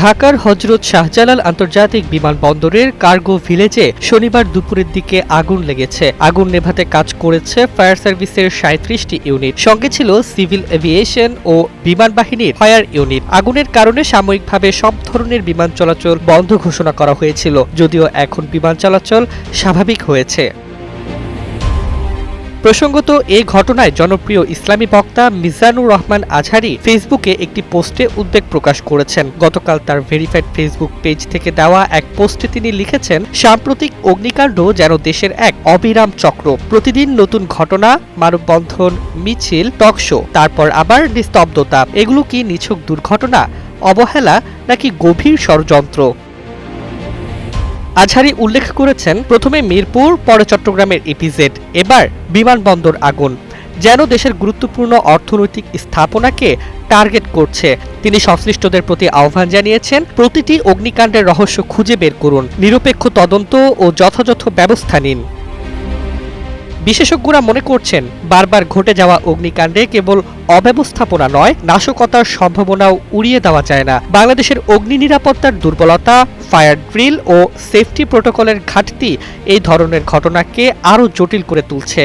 ঢাকার হযরত শাহজালাল আন্তর্জাতিক বিমানবন্দরের কার্গো ভিলেজে শনিবার দুপুরের দিকে আগুন লেগেছে। আগুন নেভাতে কাজ করেছে ফায়ার সার্ভিসের ৩৭টি ইউনিট, সঙ্গে ছিল সিভিল এভিয়েশন ও বিমান বাহিনীর ফায়ার ইউনিট। আগুনের কারণে সাময়িকভাবে সব ধরনের বিমান চলাচল বন্ধ ঘোষণা করা হয়েছিল, যদিও এখন বিমান চলাচল স্বাভাবিক হয়েছে। প্রসঙ্গত, এই ঘটনায় জনপ্রিয় ইসলামী বক্তা মিজানুর রহমান আজহারি ফেসবুকে একটি পোস্টে উদ্বেগ প্রকাশ করেছেন। গতকাল তার ভেরিফাইড ফেসবুক পেজ থেকে দেওয়া এক পোস্টে তিনি লিখেছেন, সাম্প্রতিক অগ্নিকাণ্ড যেন দেশের এক অবিরাম চক্র। প্রতিদিন নতুন ঘটনা, মানববন্ধন, মিছিল, টকশো, তারপর আবার নিস্তব্ধতা। এগুলো কি নিছক দুর্ঘটনা, অবহেলা নাকি গভীর ষড়যন্ত্র? আজহারি উল্লেখ করেছেন, প্রথমে মিরপুর, পরে চট্টগ্রামের ইপিজেড, এবার বিমানবন্দর আগুন যেন দেশের গুরুত্বপূর্ণ অর্থনৈতিক স্থাপনাকে টার্গেট করছে। তিনি সংশ্লিষ্টদের প্রতি আহ্বান জানিয়েছেন, প্রতিটি অগ্নিকাণ্ডের রহস্য খুঁজে বের করুন, নিরপেক্ষ তদন্ত ও যথাযথ ব্যবস্থা নিন। বিশেষজ্ঞরা মনে করছেন, বারবার ঘটে যাওয়া অগ্নিকাণ্ডে কেবল অব্যবস্থাপনা নয়, নাশকতার সম্ভাবনাও উড়িয়ে দেওয়া যায় না। বাংলাদেশের অগ্নি নিরাপত্তার দুর্বলতা, ফায়ার ড্রিল ও সেফটি প্রোটোকলের ঘাটতি এই ধরনের ঘটনাকে আরও জটিল করে তুলছে।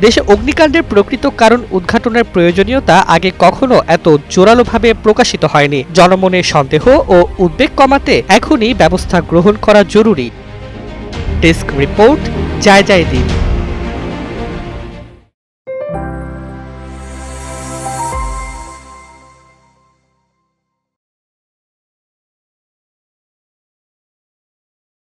দেশে অগ্নিকাণ্ডের প্রকৃত কারণ উদ্ঘাটনের প্রয়োজনীয়তা আগে কখনো এত জোরালোভাবে প্রকাশিত হয়নি। জনমনের সন্দেহ ও উদ্বেগ কমাতে এখনই ব্যবস্থা গ্রহণ করা জরুরি। ডেস্ক রিপোর্ট, জয় জয় দিন।